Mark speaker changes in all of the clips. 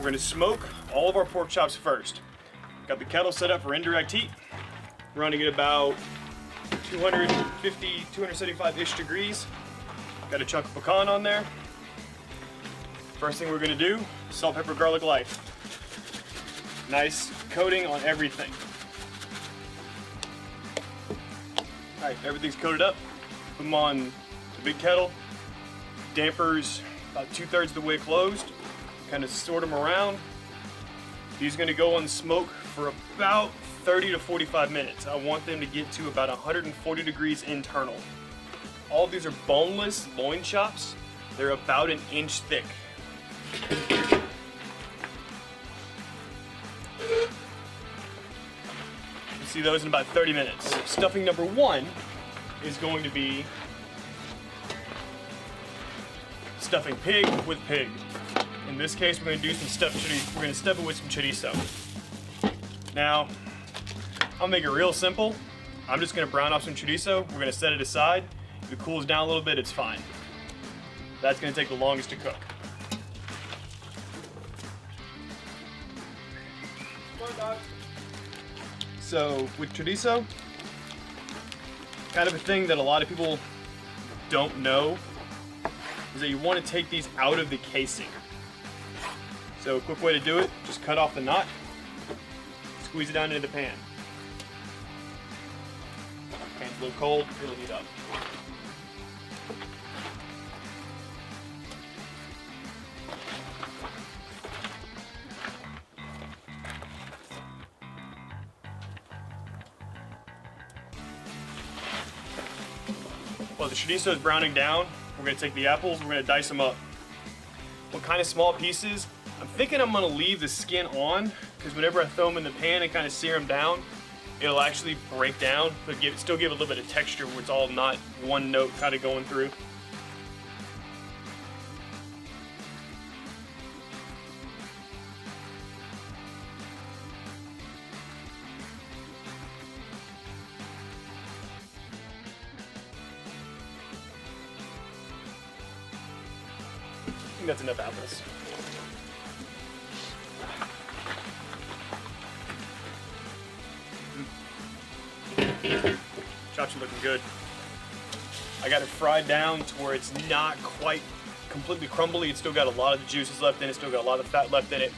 Speaker 1: going to smoke all of our pork chops first. Got the kettle set up for indirect heat, running at about 250, 275-ish degrees. Got a chunk of pecan on there. First thing we're going to do, salt, pepper, garlic light. Nice coating on everything. Alright, everything's coated up. Put them on the big kettle. Dampers about 2/3 of the way closed. Kind of sort them around. These are going to go on smoke for about 30 to 45 minutes. I want them to get to about 140 degrees internal. All of these are boneless loin chops. They're about 1 inch thick. You'll see those in about 30 minutes. Stuffing number 1 is going to be stuffing pig with pig. In this case, we're going to do some stuffed chorizo. We're going to stuff it with some chorizo. Now, I'll make it real simple. I'm just going to brown off some chorizo. We're going to set it aside. If it cools down a little bit, it's fine. That's going to take the longest to cook. So with chorizo, kind of a thing that a lot of people don't know is that you want to take these out of the casing. So a quick way to do it, just cut off the knot, squeeze it down into the pan. Pan's a little cold, it'll heat up. While the chorizo is browning down, we're going to take the apples, we're going to dice them up. What kind of small pieces? I'm thinking I'm going to leave the skin on, because whenever I throw them in the pan and kind of sear them down, it'll actually break down, but still give a little bit of texture where it's all not one note kind of going through. I think that's enough apples. Chops are looking good. I got it fried down to where it's not quite completely crumbly. It's still got a lot of the juices left in it, still got a lot of the fat left in it.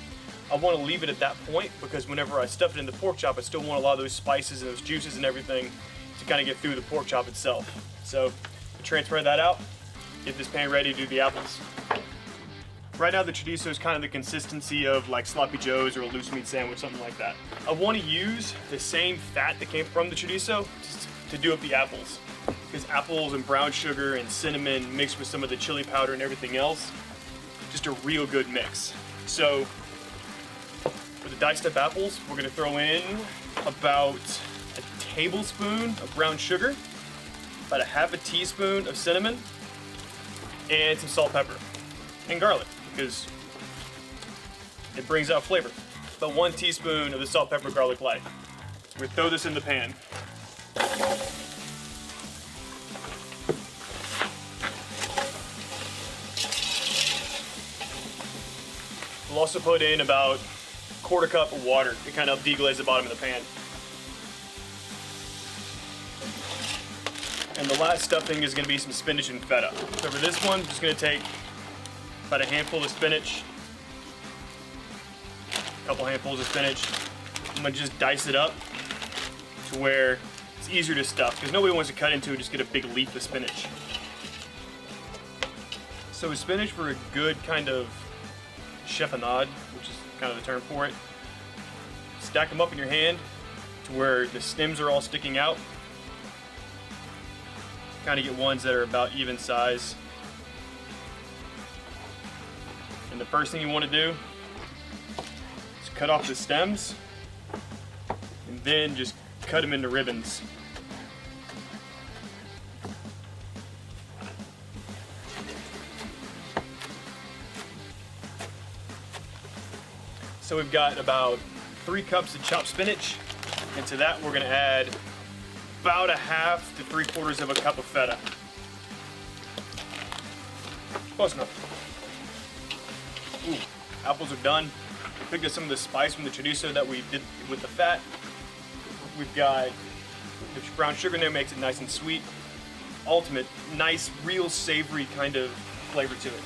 Speaker 1: I want to leave it at that point because whenever I stuff it in the pork chop, I still want a lot of those spices and those juices and everything to kind of get through the pork chop itself. So transfer that out, get this pan ready to do the apples. Right now the chorizo is kind of the consistency of like sloppy joes or a loose meat sandwich, something like that. I want to use the same fat that came from the chorizo to do up the apples. Because apples and brown sugar and cinnamon mixed with some of the chili powder and everything else, just a real good mix. So for the diced up apples, we're going to throw in about a tablespoon of brown sugar, about a half a teaspoon of cinnamon, and some salt, pepper, and garlic, because it brings out flavor. About 1 teaspoon of the salt, pepper, garlic light. We're gonna throw this in the pan. We'll also put in about 1/4 cup of water to kind of deglaze the bottom of the pan. And the last stuffing is going to be some spinach and feta. So for this one, I'm just going to take about a handful of spinach, a couple handfuls of spinach. I'm going to just dice it up to where it's easier to stuff, because nobody wants to cut into it, just get a big leaf of spinach. So with spinach, for a good kind of chiffonade, which is kind of the term for it, stack them up in your hand to where the stems are all sticking out. Kind of get ones that are about even size. And the first thing you want to do is cut off the stems and then just cut them into ribbons. So we've got about 3 cups of chopped spinach, and to that we're going to add about a 1/2 to 3/4 of a cup of feta. Close enough. Ooh, apples are done. Picked up some of the spice from the chorizo that we did with the fat. We've got the brown sugar in there, makes it nice and sweet. Ultimate, nice, real savory kind of flavor to it.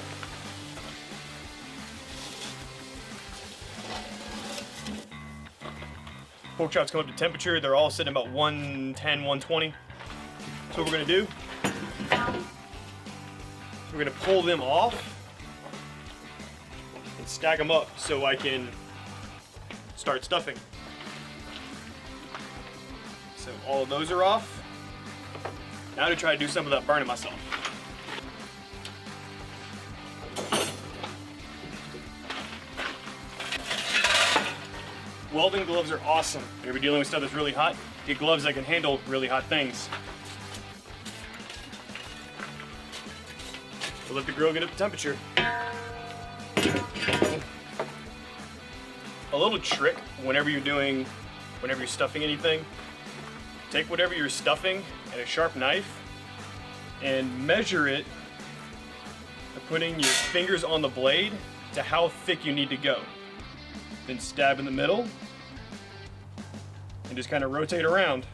Speaker 1: Pork chops come up to temperature. They're all sitting about 110, 120. So what we're gonna do, we're gonna pull them off and stack them up so I can start stuffing. So all of those are off. Now to try to do some of that burning myself. Welding gloves are awesome. If you're dealing with stuff that's really hot, get gloves that can handle really hot things. We'll let the grill get up to temperature. A little trick whenever you're stuffing anything, take whatever you're stuffing and a sharp knife and measure it by putting your fingers on the blade to how thick you need to go. Then stab in the middle and just kind of rotate around.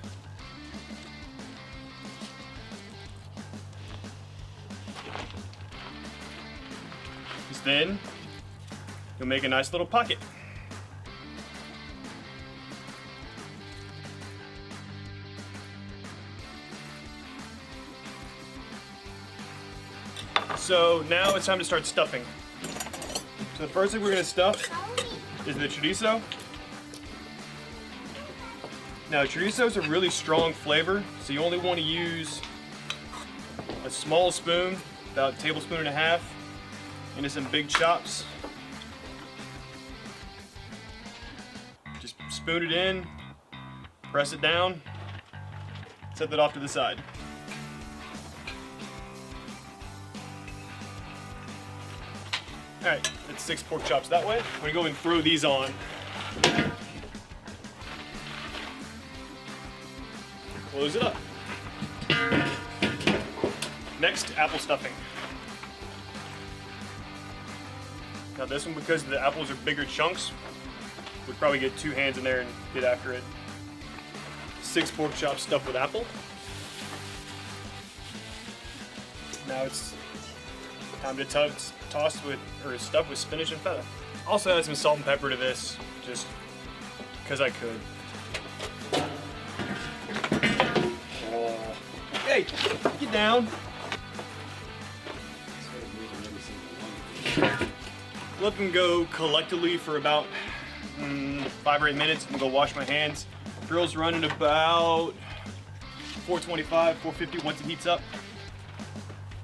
Speaker 1: Because then you'll make a nice little pocket. So now it's time to start stuffing. So the first thing we're going to stuff is the chorizo. Now chorizo is a really strong flavor, so you only want to use a small spoon, about a tablespoon and a half, into some big chops. Just spoon it in, press it down, set that off to the side. Alright, that's 6 pork chops that way. I'm gonna go and throw these on. Close it up. Next, apple stuffing. Now this one, because the apples are bigger chunks, we'd probably get 2 hands in there and get after it. 6 pork chops stuffed with apple. Now it's time to toss with, or stuff with spinach and feta. Also add some salt and pepper to this, just because I could. Hey, get down. Let them go collectively for about 5 or 8 minutes. I'm gonna go wash my hands. Grill's running about 425, 450 once it heats up.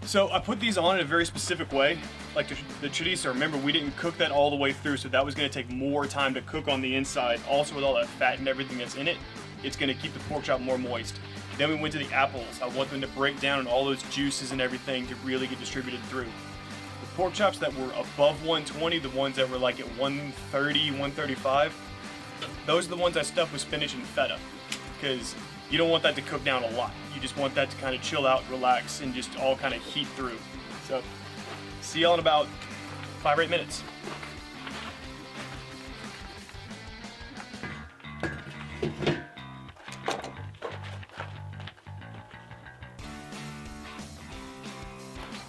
Speaker 1: So I put these on in a very specific way. Like the chorizo, remember we didn't cook that all the way through, so that was gonna take more time to cook on the inside. Also with all that fat and everything that's in it, it's gonna keep the pork chop more moist. Then we went to the apples. I want them to break down and all those juices and everything to really get distributed through. The pork chops that were above 120, the ones that were like at 130, 135, those are the ones I stuffed with spinach and feta, because you don't want that to cook down a lot. You just want that to kind of chill out, relax, and just all kind of heat through. So, see y'all in about 5 or 8 minutes.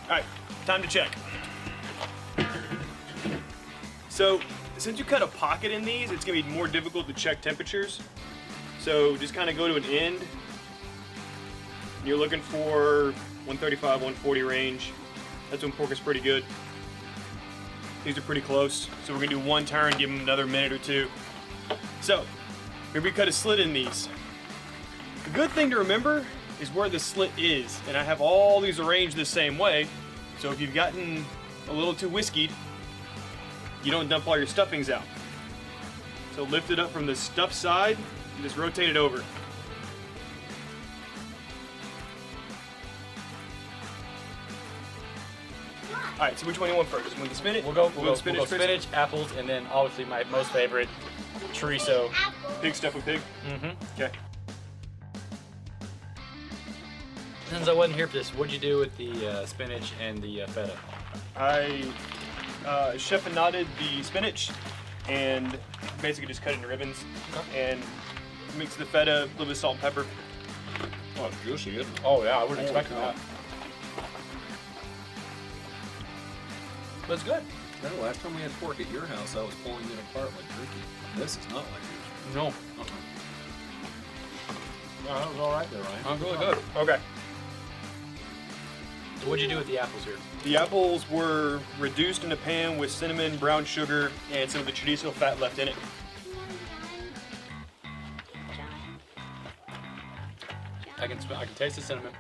Speaker 1: Alright, time to check. So, since you cut a pocket in these, it's going to be more difficult to check temperatures. So just kind of go to an end. You're looking for 135, 140 range. That's when pork is pretty good. These are pretty close. So we're going to do one turn, give them another minute or two. So, maybe we cut a slit in these. The good thing to remember is where the slit is. And I have all these arranged the same way. So if you've gotten a little too whiskeyed, you don't dump all your stuffings out. So lift it up from the stuffed side and just rotate it over. Alright, so which one do you want first? You want the spinach?
Speaker 2: We'll go
Speaker 1: spinach,
Speaker 2: spinach, apples, and then obviously my most favorite, chorizo.
Speaker 1: Pig stuff with pig?
Speaker 2: Mm-hmm.
Speaker 1: Okay.
Speaker 2: Since I wasn't here for this, what'd you do with the spinach and the feta?
Speaker 1: I chef-and-knotted the spinach, and basically just cut it into ribbons.
Speaker 2: Okay.
Speaker 1: And mix the feta, a little bit of salt and pepper.
Speaker 3: Oh, it's juicy, isn't it?
Speaker 2: Oh yeah, I wouldn't expect
Speaker 3: cow.
Speaker 2: that. But it's good.
Speaker 3: Yeah, last time we had pork at your house, I was pulling it apart like turkey. This is not like yours.
Speaker 2: No.
Speaker 3: Yeah, that was all right there, Ryan.
Speaker 2: That's really good.
Speaker 1: Okay.
Speaker 2: So what'd you do with the apples here?
Speaker 1: The apples were reduced in a pan with cinnamon, brown sugar, and some of the chorizo fat left in it.
Speaker 2: I can taste the cinnamon.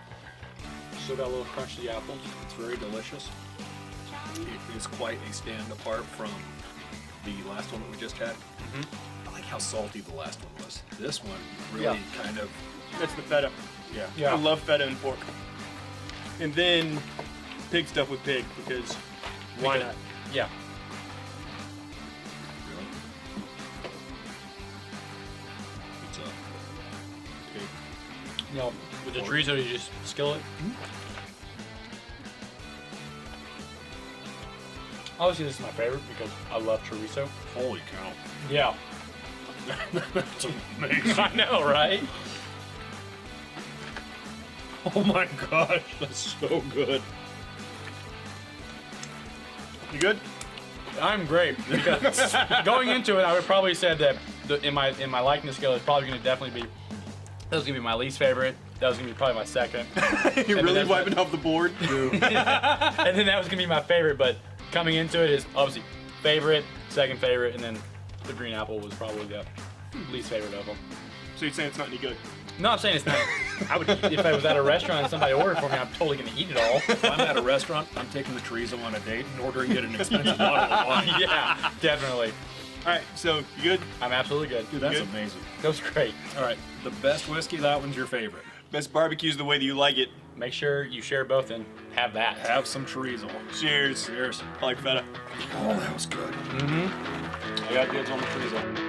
Speaker 2: Still got a little crunch to the apples.
Speaker 3: It's very delicious. It is quite a stand apart from the last one that we just had. I like how salty the last one was. This one really kind of,
Speaker 1: That's the feta.
Speaker 3: yeah.
Speaker 1: I love feta and pork. And then pig stuff with pig because why not?
Speaker 2: Yeah.
Speaker 3: Really? It's a pig.
Speaker 2: You know, with the chorizo, you just skill it. Obviously, this is my favorite because I love chorizo.
Speaker 3: Holy cow.
Speaker 2: Yeah.
Speaker 3: That's amazing.
Speaker 2: I know, right?
Speaker 3: Oh my gosh, that's so good.
Speaker 1: You good?
Speaker 2: I'm great because going into it, I would probably said that in my likeness scale, it's probably going to definitely be that was going to be my least favorite. That was going to be probably my second.
Speaker 1: You're really wiping off the board?
Speaker 2: And then that was going to be my favorite. But coming into it is obviously favorite, second favorite, and then the green apple was probably the least favorite of them.
Speaker 1: So you're saying it's not any good?
Speaker 2: No, I'm saying it's not. I would if I was at a restaurant and somebody ordered for me, I'm totally going to eat it all.
Speaker 3: If I'm at a restaurant, I'm taking the chorizo on a date and ordering it an expensive bottle of wine.
Speaker 2: Yeah, definitely.
Speaker 1: All right, so you good?
Speaker 2: I'm absolutely good.
Speaker 3: Dude, that's
Speaker 1: Good?
Speaker 3: amazing.
Speaker 2: That was great.
Speaker 3: All right, the best whiskey, that one's your favorite.
Speaker 1: Best barbecue's the way that you like it.
Speaker 2: Make sure you share both and have that.
Speaker 3: Have some chorizo.
Speaker 1: Cheers.
Speaker 3: Cheers.
Speaker 1: I like feta.
Speaker 3: Oh, that was good.
Speaker 2: Mm-hmm.
Speaker 3: I got goods on the chorizo.